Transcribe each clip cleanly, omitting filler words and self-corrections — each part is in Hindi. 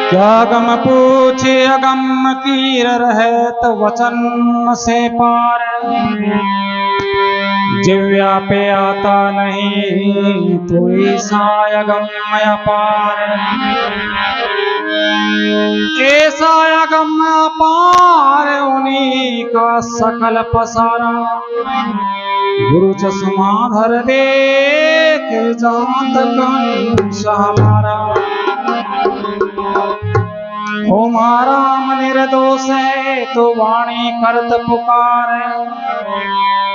क्या गम पूछे अगम कीर रहत वचन से पार। जिव्या पे आता नहीं तो ऐसा अगम अपार। ऐसा अगम अपार उन्हीं का सकल पसारा। गुरु चश्मा धर देख जात कंस हमारा। हमारा मन निर्दोष है तो वाणी करत पुकार।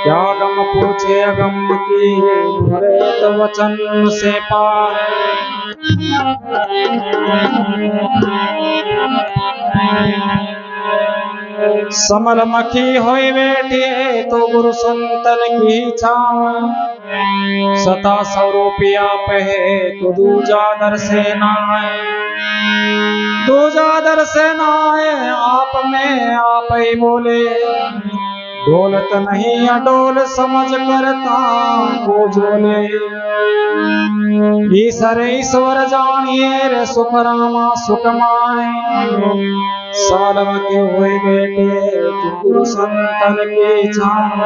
क्या गम पूछे अगम की भरत वचन से पार। समर मखी होई बैठे तो गुरु संतन की छाव। सता स्वरूपिया पहे तो दूजा दर से नाय। दूजा दर से नाय आप में आप ही बोले। डोलत नहीं अडोल समझ करता को जोले। ईश्वर ईश्वर जानिए रे सुख रामा सुख माए। सालम के हुए बेटे तो गुरु संतन की छाव।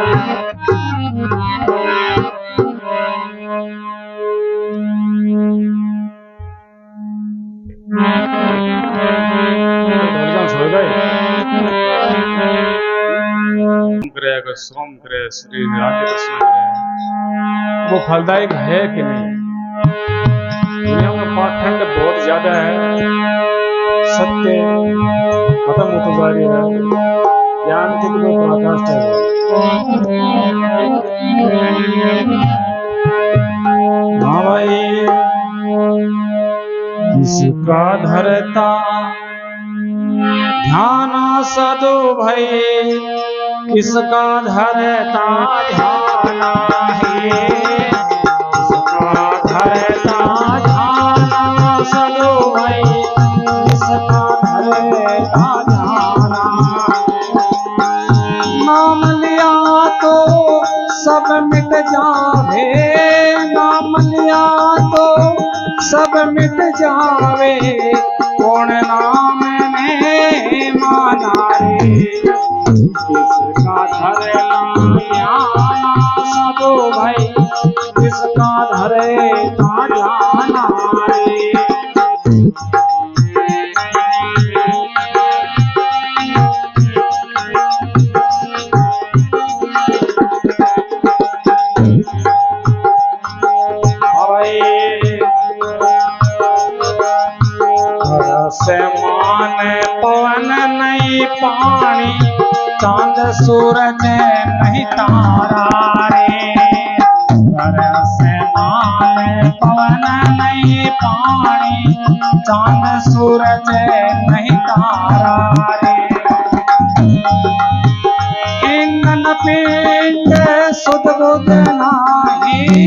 श्रम करे श्री राधे कृष्ण करे वो फलदायक है कि नहीं। दुनिया में पाखंड बहुत ज्यादा है। सत्य खत्म होता जा रही है। ज्ञान की तो पराकाष्ठा है। हाँ भाई इसका धरता ध्यान सदो भई। किसका धरता ध्यान है। किसका धरता ध्यान सदो भई। किसका धरता ध्यान। नाम लिया तो सब मिट जावे। नाम लिया तो सब मिट जावे। कौन नाम में माना रे। किसका धरता सदो भाई। किसका धरता ध्यान रे। से मान पवन नहीं पानी। चांद सूरज नहीं तारा रे। से मान पवन नहीं पानी। चांद सूरज नहीं तारा रे। इंधन पिंड सुध बुध नाही।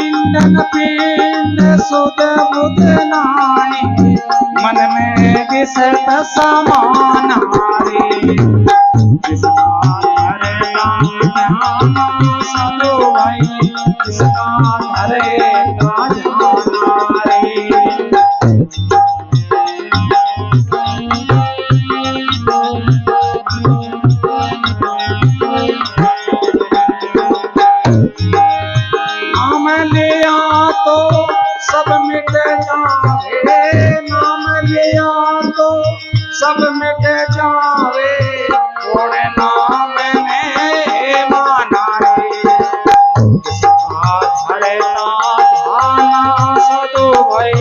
इंधन पिंड सुध बुध नाही। मन में विसत समान रे। किसका धरता ध्यान सदो भाई। किसका धरता ध्यान रे। नाम लिया तो सब मिट जावे। नाम लिया तो सब मिट जावे। थोड़े नाम में माना रे। किसका धरता ध्यान सदो भाई।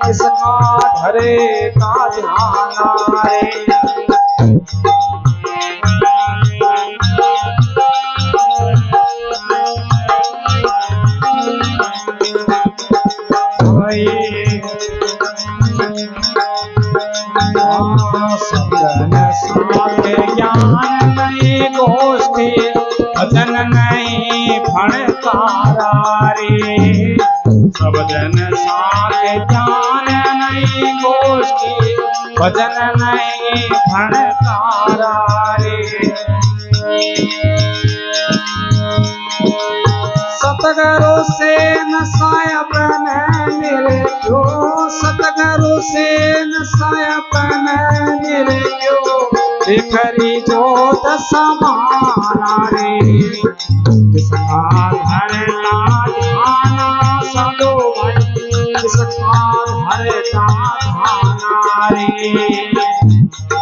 किसका धरता ध्यान रे। सजन साथ ज्ञान नहीं गोष्ठी। भजन नहीं फणकारा रे। सब जन साथ ज्ञान नहीं गोष्ठी। भजन नहीं फणकारा रे। सतगुरु से न सायब ने मेरे जो से सयपन निर्यो बिखरी जोत समाना रे किसका धरता ध्याना साधो भाई किसका धरता ध्याना रे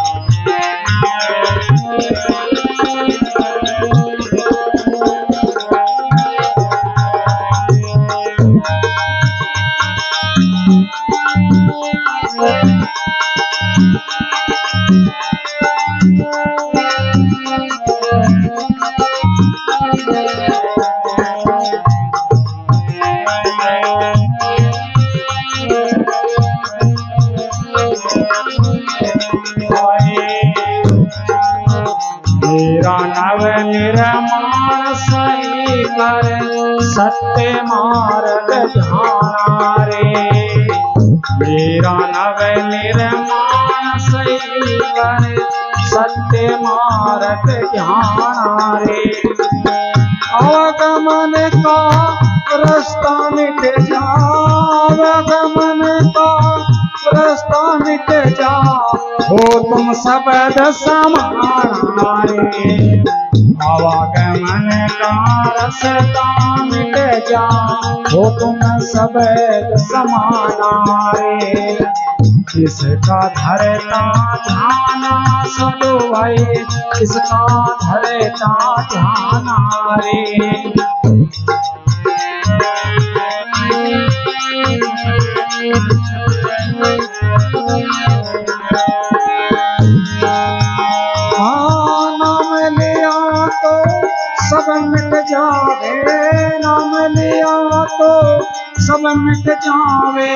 मेरा नव निर्माण सही कर सत्य मार्ग ध्याना रे मेरा नव निर्माण सही कर सत्य मार्ग ध्याना रे आवागमन का रास्ता मिट जा आवागमन का रास्ता मिट जा हो तुम सबद समाना रे आवागमन का रास्ता मिट जा हो तुम सबद समाना रे किसका धरता ध्याना साधो भाई किसका धरता ध्याना रे नाम लिया तो सब मिट जावे नाम लिया तो सब मिट जावे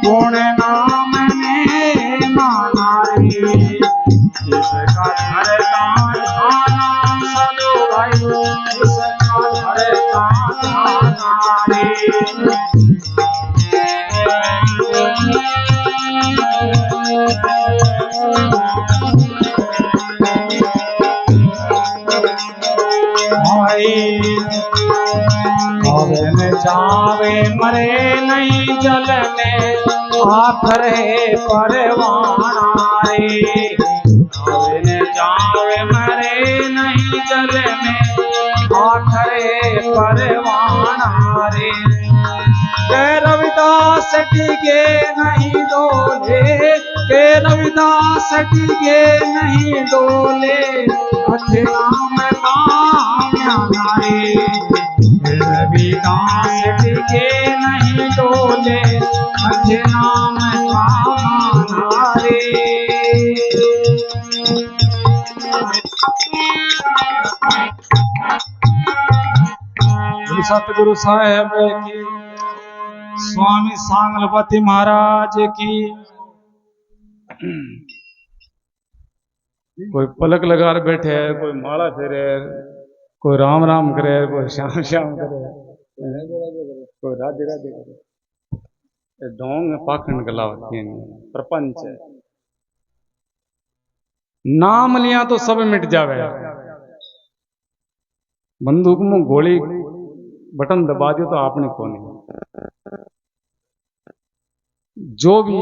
कौन नाम ने माना रे किसका धरता ध्याना साधो भाई किसका धरता ध्याना रे भाई में जावे मरे नहीं जल में आखरे परवाना रे जावे मरे नहीं जल में आखरे परवाना रे के रविदास टिके नहीं डोले के रविदास टिके नहीं डोले अच्छे नाम कामयाना रे रविदास टिके नहीं डोले अच्छे नाम कामयाना रे सतगुरु साहेब की स्वामी सांगलपति महाराज की कोई पलक लगा बैठे है कोई माला फेरे कोई राम राम करे कोई श्याम श्याम करे कोई राधे राधे करे ढोंग पाखंड गलावती प्रपंच नाम लिया तो सब मिट जावे बंदूक में गोली बटन दबा दियो तो आपने कौन जो भी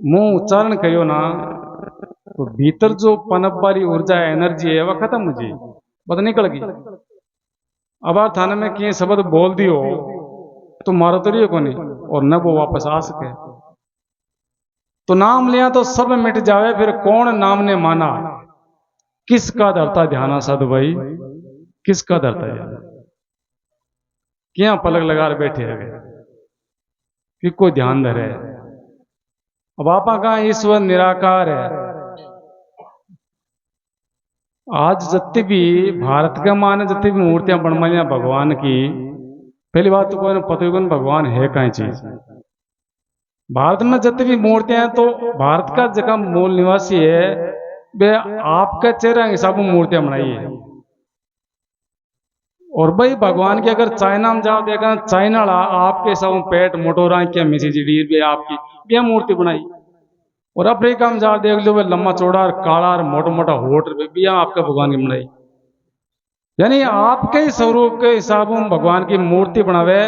मुंह उच्चारण करियो ना तो भीतर जो पनप वाली ऊर्जा एनर्जी है वह खत्म हो जाए बस निकल गई अब आप थाने में किए शब्द बोल दियो तो मारो तो रही को नहीं और न वो वापस आ सके तो नाम लिया तो सब मिट जावे फिर कौन नाम ने माना किसका धरता ध्यान साधु भाई किसका धरता ध्यान क्या पलक लगा बैठे है कि कोई ध्यान धरे अब आपा का ईश्वर निराकार है आज जितनी भी भारत के माने जितनी भी मूर्तियां बनवाइया भगवान की पहली बात तो कोई पता ही भगवान है कहीं चीज भारत में जितनी भी मूर्तियां हैं तो भारत का जगह मूल निवासी है वे आपका चेहरा हिसाब में मूर्तियां बनाई है और भाई भगवान की अगर चाइना में जाओ देखा चाइना आपके हिसाब में पेट मोटोरा क्या मिसी जी आपकी यह मूर्ति बनाई और अफ्रीका में जाओ देख लो लंबा चौड़ा और काला और मोटा मोटा होठ भी आपका भगवान की बनाई यानी आपके ही स्वरूप के हिसाब में भगवान की मूर्ति बनावे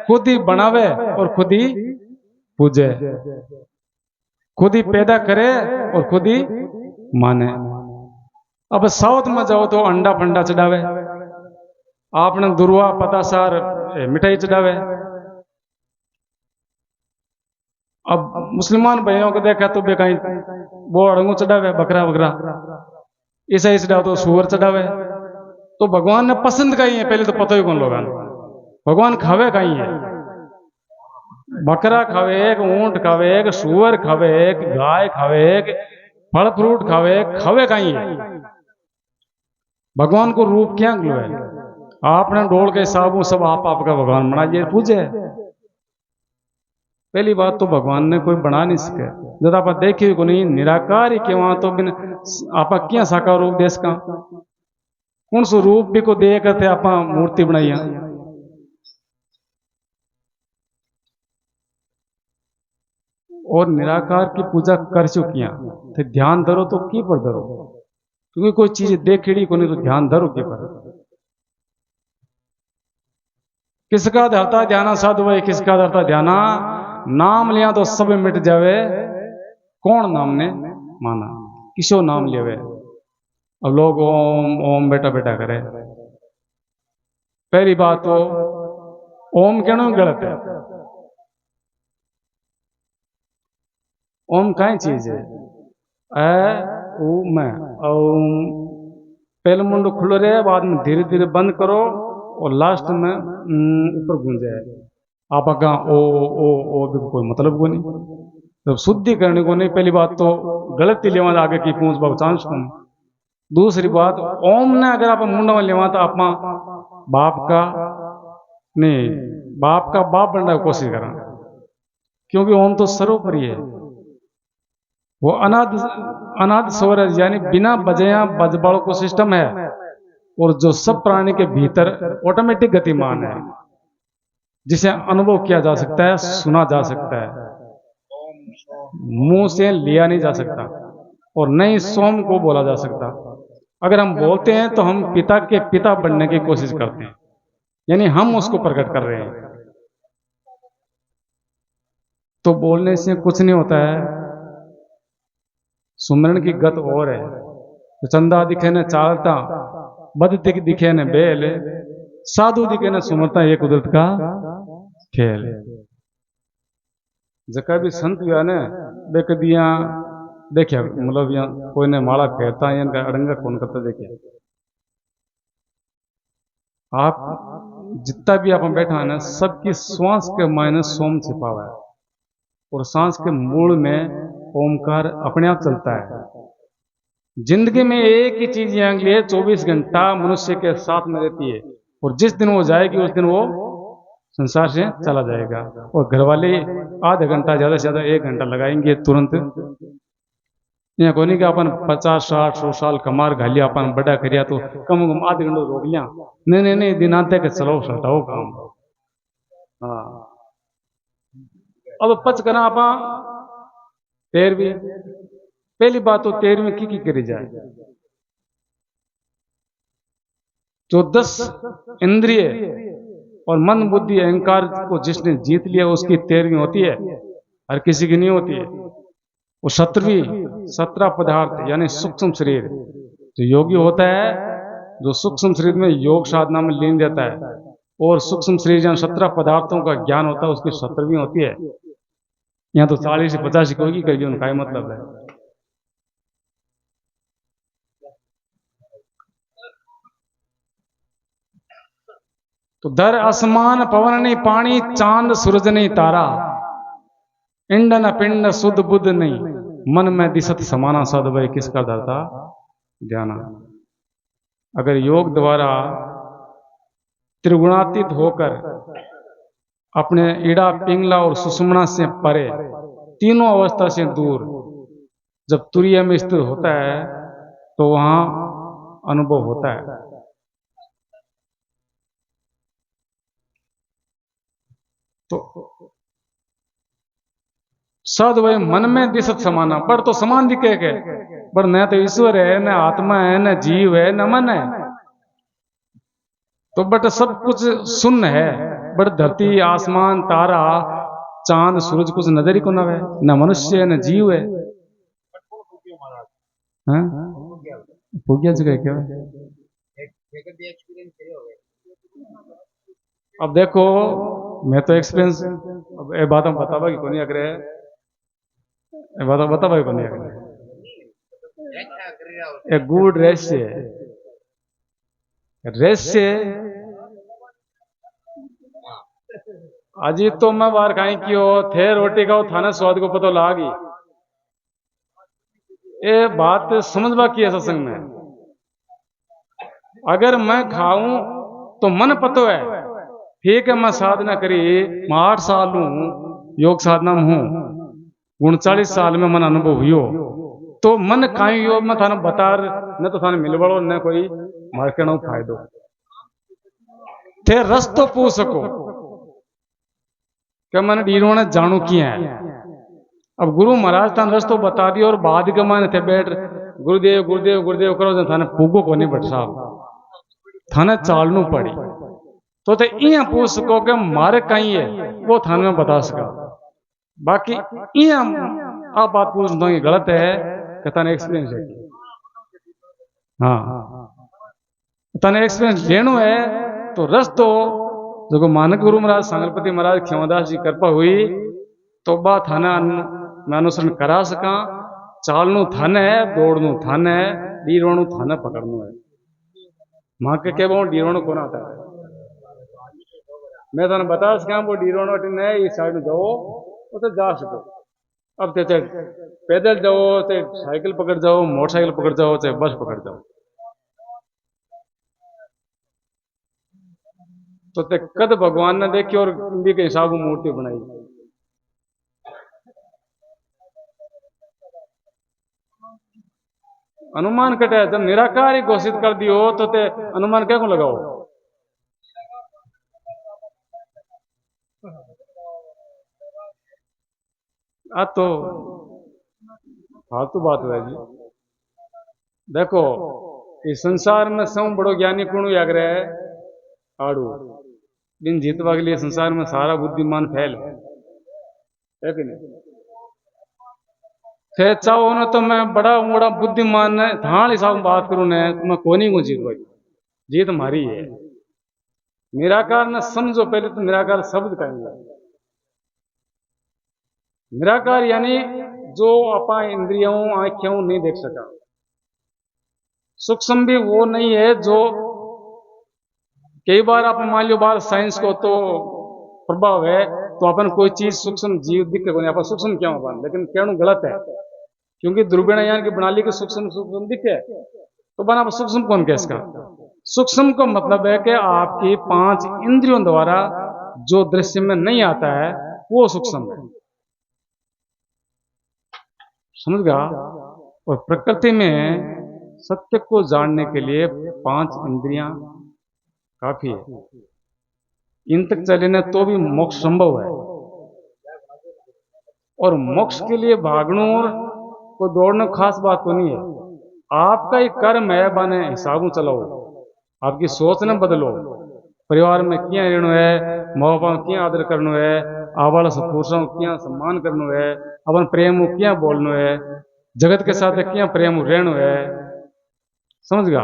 खुद ही बनावे और खुद ही पूजे खुद ही पैदा करे और खुद ही माने। अब साउथ में जाओ तो अंडा फंडा चढ़ावे, आपने दुर्वा पता सार मिठाई चढ़ावे। अब मुसलमान भाइयों को देखा तो कहीं वो अड़ंगू चढ़ावे, बकरा बकरा, ईसाई चढ़ाओ तो सुअर चढ़ावे। तो भगवान ने पसंद का ही है, पहले तो पता ही कौन लोग भगवान खावे का ही है। बकरा खावे, एक ऊंट खावे, एक सुअर खावे, एक गाय खावे, एक फल फ्रूट खावे, खावे का ही है। भगवान को रूप क्या है? आपने डोल के साबू सब आप आपका भगवान बनाइए पूजे। पहली बात तो भगवान ने कोई बना नहीं सके, जब आप देखिए को नहीं निराकार ही के वहां तो बिन आप क्या साकार रूप देश का कौन सो रूप भी को दे करते आप मूर्ति बनाई और निराकार की पूजा कर चुकी थे। ध्यान धरो तो की पर धरो, क्योंकि कोई चीज देखड़ी को नहीं तो ध्यान धरो की पर। किसका धरता ध्याना साधु भाई, किसका धरता ध्याना? नाम लिया तो सब मिट जावे, कौन नाम ने माना? किसो नाम लिया? अब लोग ओम ओम बेटा बेटा करे। पहली बात तो ओम कहना गलत है। ओम कई चीज है? ए ऊ मैं ओम पहले मुंड खुल रहे, बाद में धीरे धीरे बंद करो और लास्ट में ऊपर गूंजे। आप अगा ओ भी कोई मतलब को नहीं, तो शुद्धि करने को नहीं। पहली बात तो गलती लेवा आगे की पूछ बाबू चांस को नहीं। दूसरी बात ओम ने अगर आप मुंडा में लेवा तो आप बाप का नहीं, बाप का बाप बनने की कोशिश करा, क्योंकि ओम तो सर्वोपरि है। वो अनाद स्वर यानी बिना बजया बजबाड़ को सिस्टम है, और जो सब प्राणी के भीतर ऑटोमेटिक गतिमान है, जिसे अनुभव किया जा सकता है, सुना जा सकता है, मुंह से लिया नहीं जा सकता, और नहीं सोम को बोला जा सकता। अगर हम बोलते हैं तो हम पिता के पिता बनने की कोशिश करते हैं, यानी हम उसको प्रकट कर रहे हैं। तो बोलने से कुछ नहीं होता है। सुमरण की गत और है, तो चंदा दिखे न चालता, बद दिखे न बेल, साधु दिखे न सुमरता, ये कुदरत का खेल। जका भी संत हुआ ने बेकदिया देखिया, मतलब यहाँ कोई ने माला फेरता या अड़ंगा कौन करता देखिए। आप जितना भी आप बैठा है ना, सबकी श्वास के मायने सोम छिपा हुआ है, और सांस के मूल में ओमकार अपने आप चलता है। जिंदगी में एक ही चीज यहाँ के लिए 24 घंटा मनुष्य के साथ में रहती है, और जिस दिन वो जाएगी उस दिन वो संसार से चला जाएगा। और घर वाले आधा घंटा ज्यादा से ज्यादा 1 घंटा लगाएंगे तुरंत। यहाँ कोई नहीं कि अपन 50 60 100 साल कमार घालिया अपन बड़ा करिया तो कम आधे घंटे रोक लिया। नहीं दिनांत के चलो सटाओ काम। हाँ अब पच करा आप 13वीं, पहली बात तो 13वीं की करी जाए। जो 10 इंद्रिय और मन बुद्धि अहंकार को जिसने जीत लिया उसकी 13वीं होती है, हर किसी की नहीं होती है। वो 17 पदार्थ यानी सूक्ष्म शरीर जो योगी होता है, जो सूक्ष्म शरीर में योग साधना में लीन रहता है, और सूक्ष्म शरीर जहाँ 17 पदार्थों का ज्ञान होता है उसकी 17वीं होती है। यहाँ तो 40 50 होगी कहीं, उनका ही मतलब है। तो दर आसमान पवन नहीं पानी, चांद सूरज नहीं तारा, इंड न पिंड सुध बुद्ध नहीं, मन में दिसत समाना साध भाई किसका धरता ध्याना। अगर योग द्वारा त्रिगुणातीत होकर अपने ईड़ा पिंगला और सुषुम्ना से परे, तीनों अवस्था से दूर जब तुरीय में स्थित होता है तो वहां अनुभव होता है। तो सद वही मन में दिशत समाना, पर तो समान दिखे के, पर न तो ईश्वर है, न आत्मा है, न जीव है, न मन है, तो बट सब कुछ शून्य है। बट धरती आसमान तारा चांद सूरज कुछ नजर ही को ना है, न मनुष्य है न जीव है। हाँ? भूगिया जगह क्या है? अब देखो, मैं तो एक्सपीरियंस अब ये बात हम बतावा कि कोनी अगर ये बात बतावा कि कोनी अगर एक गुड रहस्य अजी तो मैं बार खाई क्यों थे रोटी खाओ थाने स्वाद को पता लागी। ये बात समझ की है सत्संग में। अगर मैं खाऊं तो मन पतो है, ठीक है मैं साधना करी, मैं 8 साल हूं योग साधना में हूं, 39 साल में मन अनुभव हुई तो मन काई योग में थाने बता न तो थाने मिलवड़ो न कोई मार्केट फायदो थे रस्तो पूछ सको क्या मैंने डीरो ने जानू किया है। अब गुरु महाराज थाने रस्तो बता दियो और बाद के माने थे बैठ गुरुदेव गुरुदेव गुरुदेव करो जन थाने पूगो को नहीं बट साहब थाने चालनू पड़ी तो ते इया पूछ सको कि मारे कहीं है वो थाने में बता सका। बाकी इया आप बात पूछ दो ये गलत है कि थाने एक्सपीरियंस है। हाँ थाने एक्सपीरियंस लेनो है तो रस्तो जो मानक गुरु महाराज सांगलपति महाराज खेमदास जी कृपा हुई तो बा थाना मैं अनुसरण करा सका। चालनू थाने है, दौड़नू थाने है, डीरोणू थाने पकड़नू है। मां के क्या वो डीरोणू कौन आता है मैं थाने बता सका वो डीरोणू अटने इस साइड में जाओ तो जा सको। अब ते पैदल जाओ चाहे साइकिल पकड़ जाओ, मोटरसाइकिल पकड़ जाओ, चाहे बस पकड़ जाओ तो ते कद भगवान ने देखी और भी के हिसाब मूर्ति बनाई। अनुमान कटे जब निराकार ही घोषित कर दियो तो ते अनुमान क्या को लगाओ। आ तो फालतू बात है जी। देखो इस संसार में सब बड़ो ज्ञानी कौन याग रहा है आड़ू दिन जीतवा के लिए संसार में सारा बुद्धिमान फैल है कि नहीं। थे चाहो ना तो मैं बड़ा बड़ा बुद्धिमान है धान हिसाब में बात करूं ने तो मैं कोनी को जीत भाई जीत हमारी है। निराकार ने समझो पहले तो निराकार शब्द कहेंगे। निराकार यानी जो अपा इंद्रियों आंखों नहीं देख सका। सूक्ष्म भी वो नहीं है जो कई बार आप मान लो बार साइंस को तो प्रभाव है तो अपन कोई चीज सूक्ष्म जीव दिख को नहीं अपन सूक्ष्म क्या अपन लेकिन कहना गलत है क्योंकि दूरबीन यान की प्रणाली के सूक्ष्म सूक्ष्म दिखे तो बना सूक्ष्म कौन कह इसका। सूक्ष्म का मतलब है कि आपकी 5 इंद्रियों द्वारा जो दृश्य में नहीं आता है वो सूक्ष्म है, समझ गया। और प्रकृति में सत्य को जानने के लिए 5 इंद्रियां काफी है, इन तक चले ना तो भी मोक्ष संभव है। और मोक्ष के लिए भागना को दौड़ना खास बात तो नहीं है, आपका ही कर्म है बने हिसाब चलाओ, आपकी सोच न बदलो। परिवार में क्या रहना है, माँ बाप क्या आदर करना है, आवाला पुरुषों क्या सम्मान करना है, अपन प्रेम क्या बोलना है, जगत के साथ क्या प्रेम रहना है, समझ गया।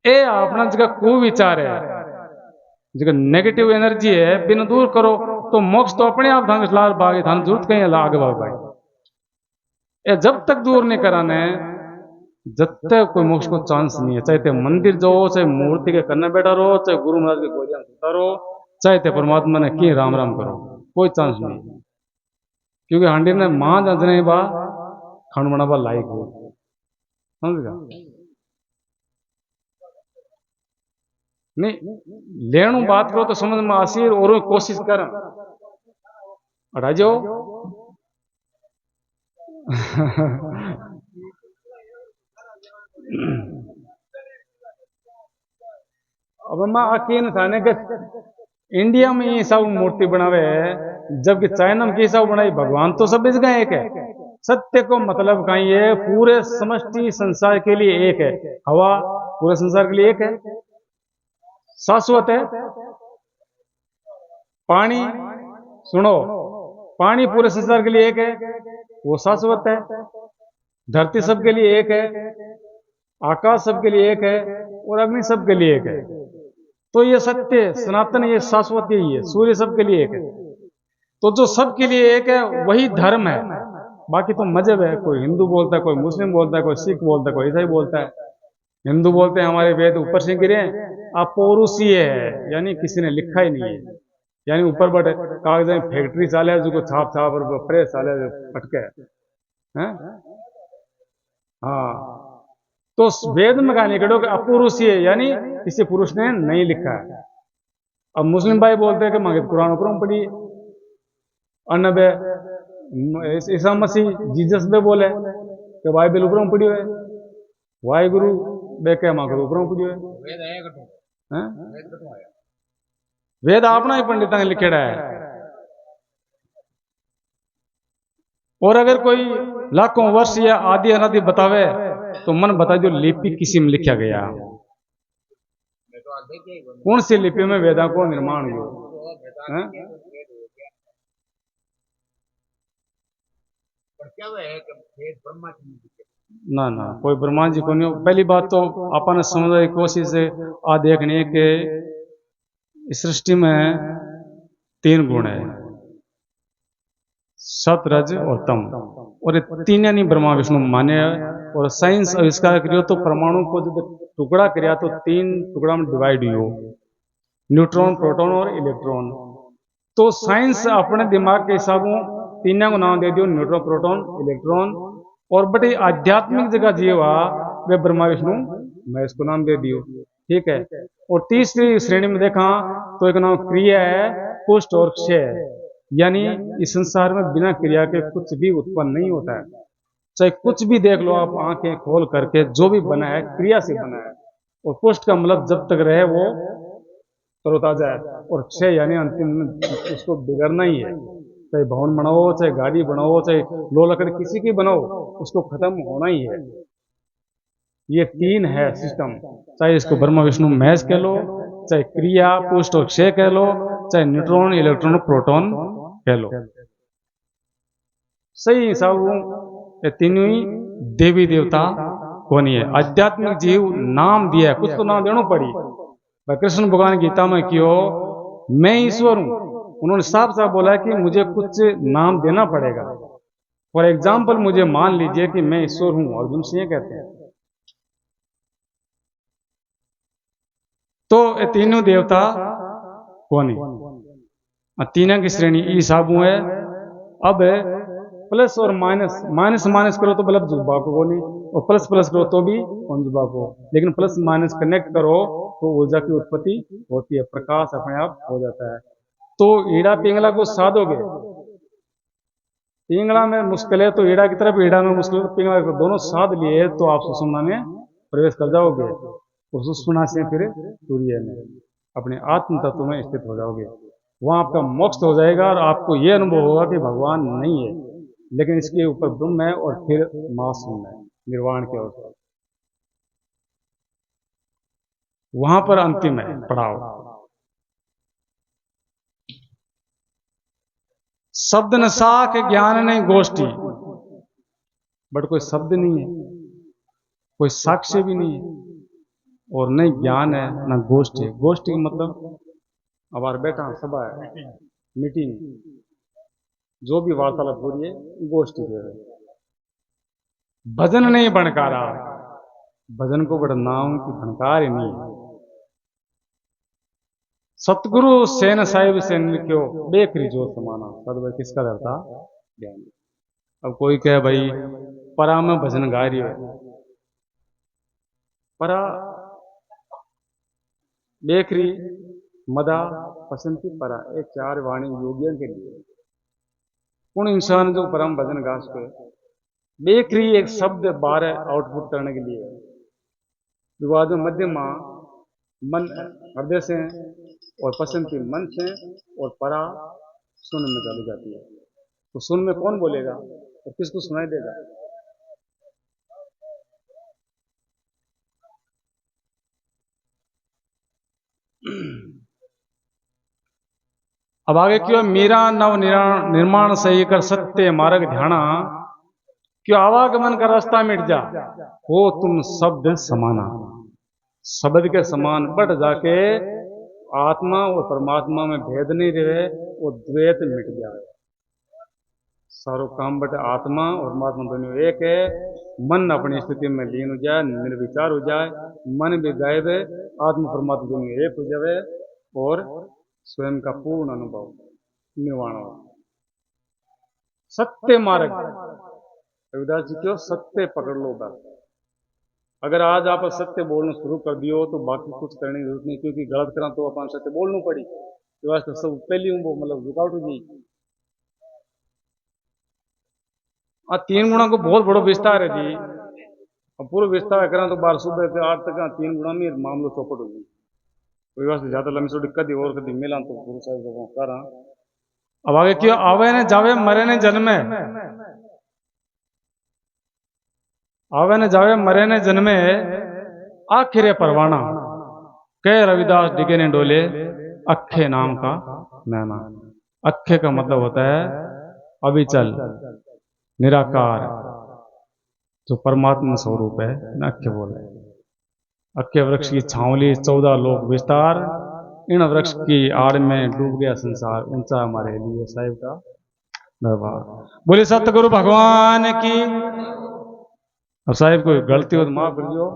ए अपना जगह कुविचार है, जगह नेगेटिव एनर्जी है बिन दूर करो तो मोक्ष तो अपने आप धान लाल भागे धान जरूरत कहीं आगे भाग भाई। ए जब तक दूर नहीं कराने जब तक कोई मोक्ष को चांस नहीं है। चाहे ते मंदिर जाओ, चाहे मूर्ति के करने बैठा रहो, चाहे गुरु महाराज के गोलियां सुनता रहो, चाहे ते परमात्मा ने की राम राम करो, कोई चांस नहीं। क्योंकि हांडी ने मां जने बा खान बनाबा लायक हो, समझ गया। नहीं लेणु बात करो तो समझ में आसी और कोशिश कर अड़ा जाओ। अब मैं अकीन थाने के इंडिया में ये सब मूर्ति बनावे है, जबकि चाइना में की सब बनाई भगवान तो सब जगह एक है। सत्य को मतलब कहीं है पूरे समष्टि संसार के लिए एक है, हवा पूरे संसार के लिए एक है, शाश्वत है, पानी सुनो, पानी पूरे संसार के लिए एक है, वो शाश्वत है। धरती सबके लिए एक है, आकाश सबके लिए एक है, और अग्नि सबके लिए एक है। तो ये सत्य सनातन, ये शाश्वत यही है। सूर्य सबके लिए एक है। तो जो सबके लिए एक है वही धर्म है। बाकी तो मजहब है, कोई हिंदू बोलता है, कोई मुस्लिम बोलता है, कोई सिख बोलता है, कोई ईसाई बोलता है। हिंदू बोलते हैं हमारे वेद ऊपर से गिरे हैं, अपौरुषीय है, यानी किसी ने लिखा ही नहीं है। यानी ऊपर बट कागज में फैक्ट्री चाले जो को छाप छाप और प्रेस चाले फटके हैं। हाँ, तो वेद में कहा निकलो कि अपौरुषीय, यानी किसी पुरुष ने नहीं लिखा है। अब मुस्लिम भाई बोलते हैं कि मांगे कुरान ऊपर पढ़ी, अन्नबे ईसा मसीह जीसस बे बोले कि बाइबल ऊपर पढ़ी है, वाहिगुरु बे के मां को ऊपर पढ़ी है। वेद अपना ही पंडित ने लिखेड़ा है। और अगर कोई लाखों वर्ष या आदि अनादि बतावे तो मन बता जो लिपि किसी में लिखा गया, कौन सी लिपि में वेदा को निर्माण हुआ। ना ना, कोई ब्रह्मा जी को नहीं। पहली बात तो अपन समझने की कोशिश है आ देखने के इस सृष्टि में 3 गुण है, सत रज और तम, और ये तीन नहीं ब्रह्मा विष्णु माने। और साइंस आविष्कार करियो तो परमाणु को जब टुकड़ा करिया तो 3 टुकड़ा में डिवाइड हुई, न्यूट्रॉन, प्रोटॉन और इलेक्ट्रॉन। तो साइंस अपने दिमाग के हिसाब तीनों को नाम दे दियो, न्यूट्रॉन, प्रोटॉन, इलेक्ट्रॉन। और बटे आध्यात्मिक जगह जीवा वे ब्रह्मा विष्णु मैं इसको नाम दे दियो, ठीक है। और तीसरी श्रेणी में देखा तो एक नाम क्रिया है, पुष्ट और क्षय, यानी इस संसार में बिना क्रिया के कुछ भी उत्पन्न नहीं होता है। चाहे कुछ भी देख लो आप आंखें खोल करके, जो भी बना है क्रिया से बना है। और पुष्ट का मतलब जब तक रहे वो तरोताजा है, और क्षय यानी अंतिम उसको बिगड़ना ही है। चाहे भवन बनाओ, चाहे गाड़ी बनाओ, चाहे लो लकड़ी किसी की बनाओ, उसको खत्म होना ही है। ये 3 है सिस्टम, चाहे इसको ब्रह्मा विष्णु महेश कह लो, चाहे क्रिया पुष्ट और क्षय कह लो, चाहे न्यूट्रॉन, इलेक्ट्रॉन, प्रोटॉन कह लो। सही हिसाब ये तीनों ही देवी देवता कौन है। आध्यात्मिक जीव नाम दिया, कुछ तो नाम देना पड़ी। कृष्ण भगवान गीता में क्यों मैं ईश्वर हूं, उन्होंने साफ साफ बोला कि मुझे कुछ नाम देना पड़ेगा। फॉर एग्जाम्पल मुझे मान लीजिए कि मैं ईश्वर हूं, अर्जुन सिंह कहते हैं। तो ये तीनों देवता कौन है, तीनों की श्रेणी ई साबू है। अब प्लस और माइनस, माइनस माइनस करो तो बल्ब जुबा को नहीं, और प्लस प्लस करो तो भी जुबा को। लेकिन प्लस माइनस कनेक्ट करो तो ऊर्जा की उत्पत्ति होती है, प्रकाश अपने आप हो जाता है। तो ईड़ा पिंगला को साधोगे, पिंगला में मुश्किल है तो ईड़ा की तरफ, ईड़ा में मुश्किल है तो पिंगला को, दोनों साध लिए तो आप सुषुम्ना में प्रवेश कर जाओगे। और सुषुम्ना से फिर सूर्य में अपने आत्म तत्व में स्थित हो जाओगे। वहां आपका मोक्ष हो जाएगा और आपको यह अनुभव होगा कि भगवान नहीं है, लेकिन इसके ऊपर ब्रह्म है और फिर मासूम है, निर्वाण के अवसर। वहां पर अंतिम है पड़ाव। शब्द न साख ज्ञान नहीं गोष्ठी, बट कोई शब्द नहीं है, कोई साक्ष्य भी नहीं है, और न ज्ञान है न गोष्ठी है। गोष्ठी मतलब अब बार बैठा सभा है, मीटिंग, जो भी वार्तालाप हो रही है गोष्ठी है। भजन नहीं भणकारा, भजन को बड़ा नाम की भणकार ही नहीं है। सतगुरु सेन साहिब से लिखो बेकरी जो समाना, सद किसका रहता ज्ञान। अब कोई कहे भाई परा में भजन गा रही है, परा बेकरी मदा पसंती परा, ये 4 वाणी योगियों के लिए। उन इंसान जो परम भजन गा सके, बेकरी एक शब्द बार आउटपुट करने के लिए, विवाद में मध्यमा मन हृदय से और पसंती मन से, और परा सुन में चली जाती है। तो सुन में कौन बोलेगा और किसको सुनाई देगा। अब आगे क्यों मीरा नव निर्माण सही कर सत्य मार्ग ध्याना, क्यों आवागमन का रास्ता मिट जा, हो तुम शब्द समाना, शब्द के समान बढ़ जाके आत्मा और परमात्मा में भेद नहीं रहे, वो द्वैत मिट जाए। सारो काम बट आत्मा और परमात्मा दोनों एक है। मन अपनी स्थिति में लीन हो जाए, निर्विचार हो जाए, मन भी गायब है, आत्मा परमात्मा दोनों एक हो जाए और स्वयं का पूर्ण अनुभव निर्वाण हो। सत्य मार्ग, रविदास जी क्यों सत्य पकड़ लो बस। अगर आज आप सत्य बोलना शुरू कर दियो तो बाकी कुछ करने की जरूरत नहीं, क्योंकि गलत करा तो अपन सत्य बोलना पड़ी, तो वास्ते सब पहली वो मतलब रुकावट हो गई। तीन गुणों को बहुत बड़ो विस्तार है जी, अब पूरा विस्तार करा तो 12 सुबह से 8 तक 3 गुणा में मामलो चौपट होगी, तो वास्ते ज्यादा लंबी छोटी कदी और कदी मिला तो गुरु साहब करा। अब आगे क्यों आवे ने जावे मरे ने जन्मे, आवे ने जावे मरे ने जन्मे, आखिरे परवाना, कह रविदास डिगे ने डोले, अखे नाम का मैना। अखे का मतलब होता है अविचल निराकार, जो परमात्मा स्वरूप है, अखे बोले। अखे वृक्ष की छावली 14 लोक विस्तार, इन वृक्ष की आड़ में डूब गया संसार, ऊंचा हमारे लिए साहिब का दरबार। बोले सतगुरु भगवान की। अब साहिब कोई गलती हो तो माफ कर दियो।